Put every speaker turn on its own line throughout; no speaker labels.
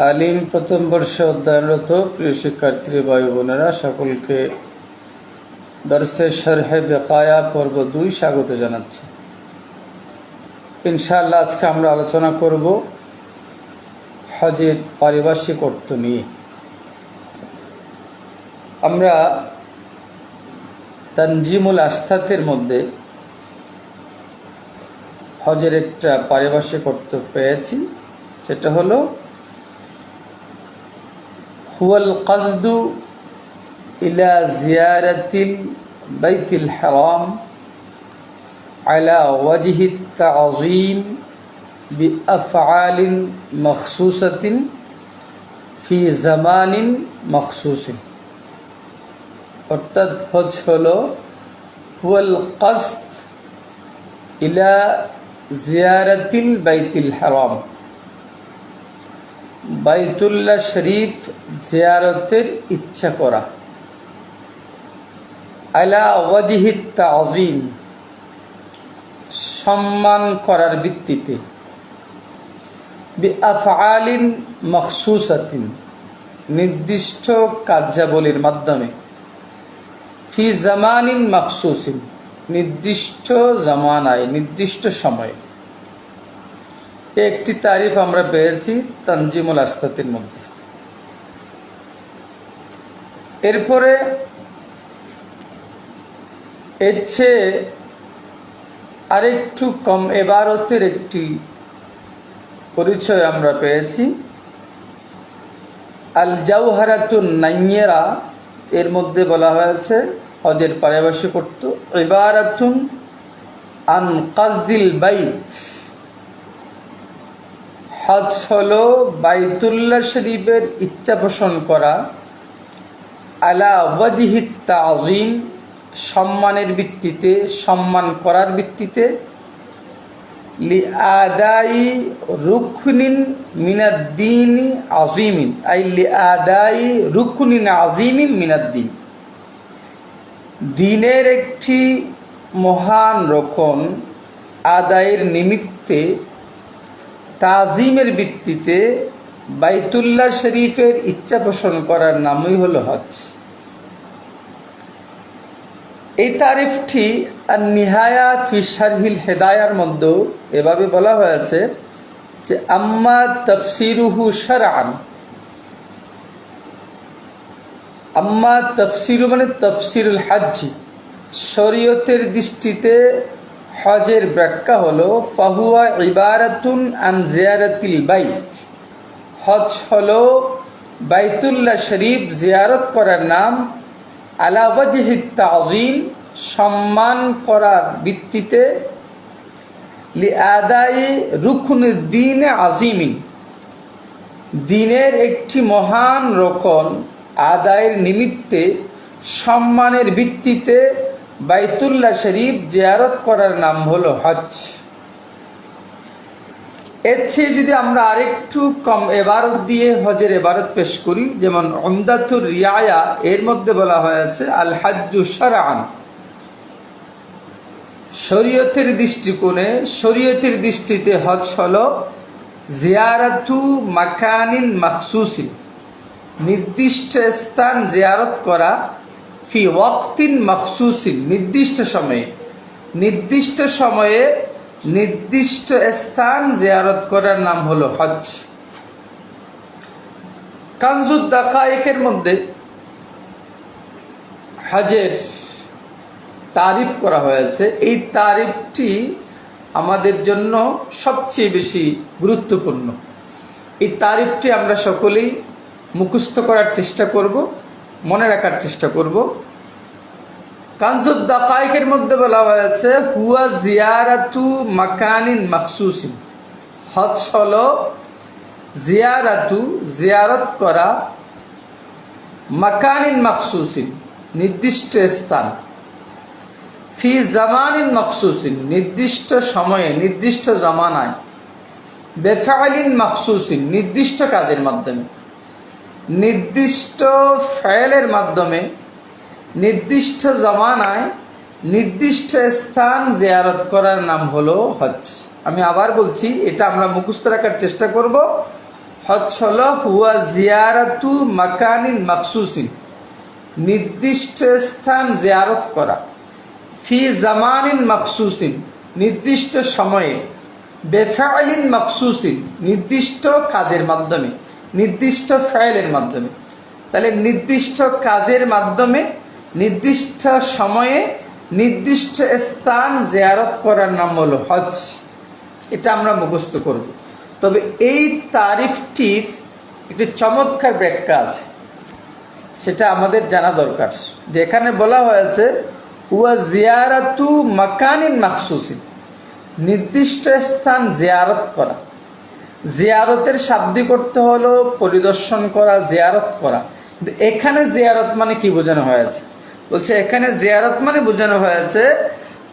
আলিম প্রথম বর্ষে অধ্যয়নরত প্রিয় শিক্ষার্থী ভাই বোনেরা, সকলকে দরসে শরহে বেকায়া পর্ব 2 স্বাগত জানাচ্ছি। ইনশাআল্লাহ আজকে আমরা আলোচনা করব হজের পারিভাষিক অর্থ নিয়ে। আমরা তানজিমুল আস্তাতের মধ্যে হজের একটা পারিভাষিক অর্থ পেয়েছি, সেটা হলো হুয়াল কাসদু ইলা জিয়ারাতিল বাইতিল হারাম আলা ওয়াজহিত তাযীম বিআফআলিন মখসুসাতিন ফি জামানিন মখসুসিন। অর্থাৎ হজ হলো হুয়াল কাসদ ইলা জিয়ারাতিল বাইতিল হারাম, বাইতুল্লাহ শরীফ জিয়ারতের ইচ্ছা করা, আলা ওয়াজহিত তাযীম সম্মান করার ভিত্তিতে, বিআফআলিন মখসুসাতিন নির্দিষ্ট কার্যাবলীর মাধ্যমে, ফি জামানিন মখসুসিন নির্দিষ্ট জামানায় নির্দিষ্ট সময়ে। একটি তারিফ আমরা পেয়েছি তানজিমুল আস্তাতের মধ্যে। এরপরে এর চেয়ে আরেকটু কম এবারতের একটি পরিচয় আমরা পেয়েছি আল জাওহারাতুন নাইয়েরা। এর মধ্যে বলা হয়েছে হজের পারিভাষিক অর্থ ইবারাতুন আন কাসদিল বাইত। হজ হলো বাইতুল্লাহ শরীফের ইচ্ছা পোষণ করা, আলা ওয়াজহিত তাযীম সম্মানের ভিত্তিতে, সম্মান করার ভিত্তিতে, লিআদাই রুকনিন মিনাদ্দীন আযীমিন, আই লিআদাই রুকনিন আযীমিন মিনাদ্দীন, দ্বীনের একটি মহান রকম আদায়ের নিমিত্তে, তাজিমের ভিত্তিতে বাইতুল্লাহ শরীফের ইচ্ছা পোষণ করার নামই হলো হজ। এই তারিফটি আর নিহায়া ফি শারহিল হেদায়ার মধ্যে এভাবে বলা হয়েছে যে আম্মা তাফসিরুহু শারআন, আম্মা তাফসিরু মানে তাফসিরুল হজ, শরীয়তের দৃষ্টিতে হজের ব্যাখ্যা হলো ফাহুয়া ইবারাতুন আন জিয়ারাতিল বাইত। হজ হলো বাইতুল্লাহ শরীফ জিয়ারত করার নাম, আলা ওয়াজহিত তাযীম সম্মান করার ভিত্তিতে, লিআদাই রুকনুদ্দীন আযীমিন দ্বীনের একটি মহান রকম আদায়ের নিমিত্তে, সম্মানের ভিত্তিতে বাইতুল্লাহ শরীফ জিয়ারত করার নাম হলো হজ। এর চেয়ে যদি আমরা আরেকটু কম এবারত দিয়ে হজের এবারত পেশ করি, যেমন উমদাতুর রিয়ায়া এর মধ্যে বলা হয়েছে আল হাজ্জু শারআন, শরীয়তের দৃষ্টিকোণে, শরীয়তের দৃষ্টিতে হজ হলো জিয়ারাতু মাকানিন মখসুসিন নির্দিষ্ট স্থান জিয়ারত করা, ফি ওয়াক্তিন মখসুসিন নির্দিষ্ট সময়ে, নির্দিষ্ট সময়ে নির্দিষ্ট স্থান জিয়ারত করার নাম হলো হজ। কানজুদ দাকায়েকের মধ্যে হজের তারিফ করা হয়েছে। এই তারিফটি আমাদের জন্য সবচেয়ে বেশি গুরুত্বপূর্ণ। এই তারিফটি আমরা সকলেই মুখস্থ করার চেষ্টা করব, মনে রাখার চেষ্টা করব। কানজুদ দাকায়েকের মধ্যে বলা হয়েছে হুয়া জিয়ারাতু মাকানিন মখসুসিন, হজ হলো জিয়ারাতু জিয়ারত করা, মাকানিন মখসুসিন নির্দিষ্ট স্থান, ফি জামানিন মখসুসিন নির্দিষ্ট সময়ে নির্দিষ্ট জামানায়, বেফআলিন মখসুসিন নির্দিষ্ট কাজের মাধ্যমে, নির্দিষ্ট ফেলের মাধ্যমে, নির্দিষ্ট জামানায় নির্দিষ্ট স্থান জিয়ারত করার নাম হলো হজ। আমি আবার বলছি, এটা আমরা মুখস্থ রাখার চেষ্টা করব। হজ হলো হুয়া জিয়ারাতু মাকানিন মাখসুসিন, নির্দিষ্ট স্থান জিয়ারত করা, ফি জামানিন মাখসুসিন, নির্দিষ্ট সময়ে, বেফাইলিন মাখসুসিন, নির্দিষ্ট কাজের মাধ্যমে, নির্দিষ্ট ফাইলের মাধ্যমে। তাহলে নির্দিষ্ট কাজের মাধ্যমে, নির্দিষ্ট সময়ে, নির্দিষ্ট স্থান জিয়ারত করার নাম হলো হজ। এটা আমরা মুখস্থ করব। তবে এই তারিফটির একটি চমৎকার ব্যাখ্যা আছে, সেটা আমাদের জানা দরকার। যেখানে বলা হয়েছে হুয়া জিয়ারাতু মাকানিন মাখসুসিন, নির্দিষ্ট স্থান জিয়ারত করা। জিয়ারতের শাব্দিক অর্থ হলো পরিদর্শন করা, জিয়ারত করা। কিন্তু এখানে জিয়ারত মানে কি বোঝানো হয়েছে? বলছে এখানে জিয়ারত মানে বোঝানো হয়েছে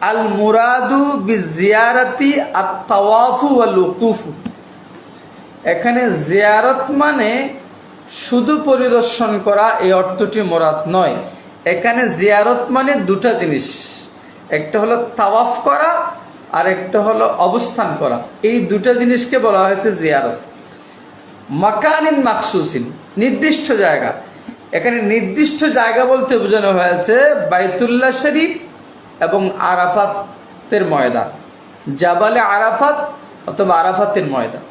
আল মুরাদু বিজিয়ারাতি আত-তাওয়াফু ওয়াল উকুফু। এখানে জিয়ারত মানে শুধু পরিদর্শন করা, এই অর্থটি মুরাদ নয়। এখানে জিয়ারত মানে দুটা জিনিস, একটা হলো তাওয়াফ করা আর একটা হলো অবস্থান করা। এই দুটা জিনিসকে বলা হয়েছে জিয়ারত। মাকানিন মাখসুসিন, নির্দিষ্ট জায়গা। এখানে নির্দিষ্ট জায়গা বলতে বোঝানো হয়েছে বাইতুল্লাহ শরীফ এবং আরাফাতের ময়দান, জাবালে আরাফাত অথবা আরাফাতের ময়দান।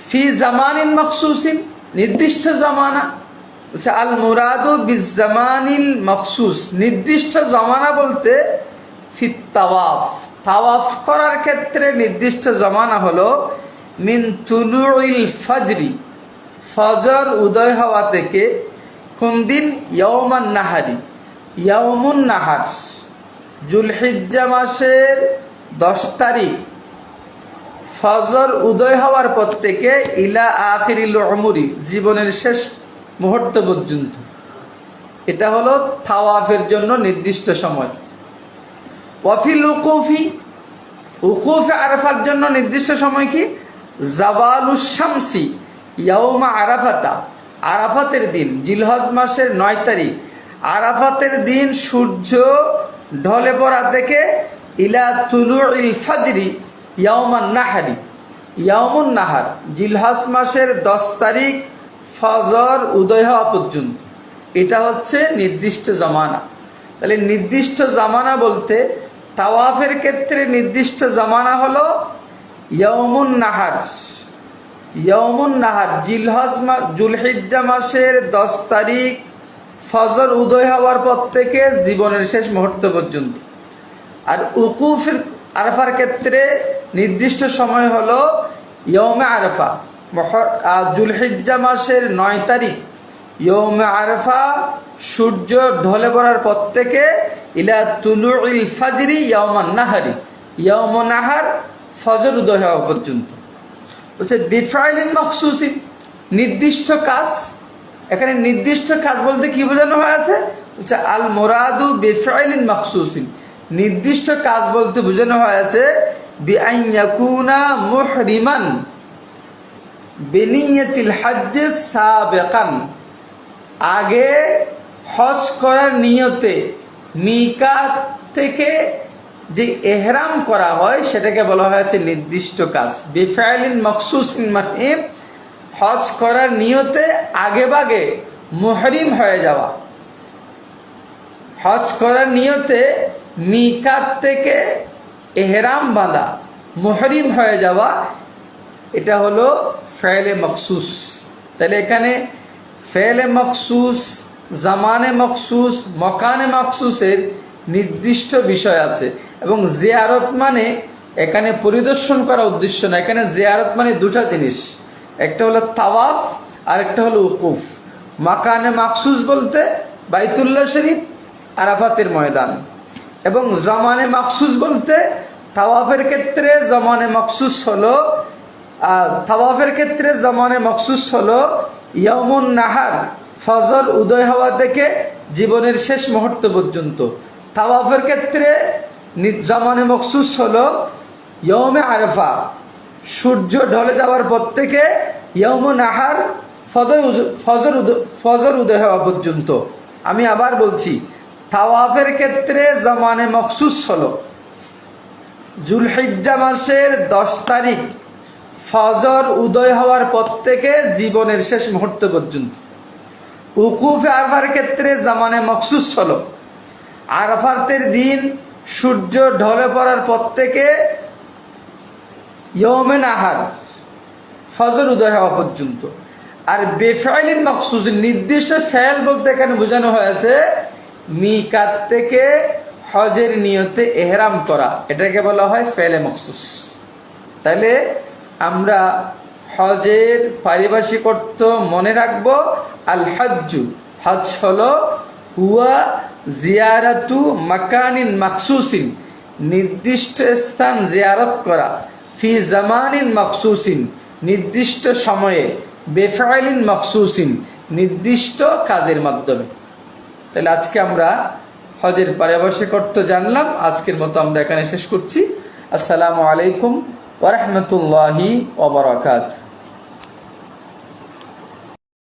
ফি জামানিন মাখসুসিন, নির্দিষ্ট জামানা। বলছে আল মুরাদু বিজ জামানিল মাখসুস, নির্দিষ্ট জামানা বলতে ফি তাওয়াফ, তাওয়াফ করার ক্ষেত্রে নির্দিষ্ট জামানা হলো মিন তুলুইল ফজরি, ফজর উদয় হওয়া থেকে। কোন দিন? ইয়াউমান নাহারি, ইয়াউমুন নাহার, জুলহিজ্জা মাসের 10 তারিখ ফজর উদয় হওয়ার পর থেকে ইলা আখিরিল উমরি, জীবনের শেষ মুহূর্ত পর্যন্ত। এটা হলো তাওয়াফের জন্য নির্দিষ্ট সময়। ওয়াফিল উকুফি, উকুফে আরাফার জন্য নির্দিষ্ট সময় কি? জাওয়ালুশ শামসি ইয়াউমা আরাফাতা, আরাফাতের দিন, জিলহজ মাসের 9 তারিখ আরাফাতের দিন সূর্য ঢলে পড়া থেকে ইলা তুলুইল ফজরি ইয়াউমান নাহারি, ইয়াউমুন নাহার, জিলহজ মাসের 10 তারিখ ফজর উদয় হওয়া পর্যন্ত। এটা হচ্ছে নির্দিষ্ট জামানা। তাহলে নির্দিষ্ট জামানা বলতে তাওয়াফের ক্ষেত্রে নির্দিষ্ট জামানা হলো ইয়াউমুন নাহার, ইয়াউমুন নাহার, জুলহিজ্জা মাসের 10 তারিখ ফজর উদয় হওয়ার পর থেকে জীবনের শেষ মুহূর্ত পর্যন্ত। আর উকুফের আরাফার ক্ষেত্রে নির্দিষ্ট সময় হলো ইয়ৌমে আরাফা, জুলহিজ্জা মাসের 9 তারিখ ইয়ৌমে আরাফা, সূর্য ঢলে পড়ার পর থেকে ইলা তুলুইল ফাজরি ইয়াউমান নাহারি, ইয়াউমুন নাহার, ফজর উদয় হওয়া পর্যন্ত। বলছে বিফাইলিন মাখসুসিন, নির্দিষ্ট কাজ। এখানে নির্দিষ্ট কাজ বলতে কি বোঝানো হয়েছে? বলছে আল মুরাদু বিফাইলিন মাখসুসিন, নির্দিষ্ট কাজ বলতে বোঝানো হয়েছে বিআন ইয়াকুনা মুহরিমান বিনিয়াতিল হজ্জ সাবিকান, আগে হজ করার নিয়তে মিকাত থেকে যে এহরাম করা হয় সেটাকে বলা হয়েছে নির্দিষ্ট কাজ। বিফাইলিন মাখসুসিন মানে হজ করার নিয়তে আগে ভাগে মুহরিম হয়ে যাওয়া, হজ করার নিয়তে মিকাত থেকে এহরাম বাঁধা, মুহরিম হয়ে যাওয়া, এটা হলো ফেলে মখসুস। তাহলে এখানে ফেলে মখসুস, জামানে মখসুস, মকানে মখসুসের নির্দিষ্ট বিষয় আছে। এবং জিয়ারত মানে এখানে পরিদর্শন করা উদ্দেশ্য না, এখানে জিয়ারত মানে দুটা জিনিস, একটা হলো তাওয়াফ আর একটা হলো উকুফ। মাকানে মাখসুস বলতে বাইতুল্লাহ শরীফ, আরাফাতের ময়দান। এবং জমানে মাখসুস বলতে তাওয়াফের ক্ষেত্রে জমানে মখসুস হলো, তাওয়াফের ক্ষেত্রে জমানে মখসুস হলো ইয়াউমুন নাহার, ফজর উদয় হওয়া থেকে জীবনের শেষ মুহূর্ত পর্যন্ত। তাওয়াফের ক্ষেত্রে জমানে মখসুস হলো ইয়ৌমে আরাফা, সূর্য ঢলে যাওয়ার পর থেকে ইয়ৌমুন নাহার, ফজর উদয় হওয়া পর্যন্ত। আমি আবার বলছি, তাওয়াফের ক্ষেত্রে জমানে মখসুস হলো জুলহিজ্জা মাসের 10 তারিখ ফজর উদয় হওয়ার পর থেকে জীবনের শেষ মুহূর্ত পর্যন্ত। উকুফে আরফার ক্ষেত্রে জামানে মখসুস হলো আরাফাতের দিন সূর্য ঢলে পড়ার পর থেকে ইয়মে নাহার ফজর উদয় হওয়া পর্যন্ত। আর বেফাইলিন মখসুস নির্দিষ্ট ফেল বলতে এখানে বোঝানো হয়েছে মিকাত থেকে হজের নিয়তে এহরাম করা, এটাকে বলা হয় ফেলে মখসুস। তাহলে আমরা হজের পারিভাষিক অর্থ মনে রাখবো। আল হজ্জু, হজ হলো হুয়া জিয়ারাতু মাকানিন মাখসুসিন, নির্দিষ্ট স্থান জিয়ারত করা, ফি জামানিন মাখসুসিন, নির্দিষ্ট সময়ে, বেফাইলিন মাখসুসিন, নির্দিষ্ট কাজের মাধ্যমে। তাহলে আজকে আমরা হজের পারিভাষিক অর্থ জানলাম। আজকের মতো আমরা এখানে শেষ করছি। আসসালামু আলাইকুম ওয়া রাহমাতুল্লাহি ওয়া বারাকাতুহু।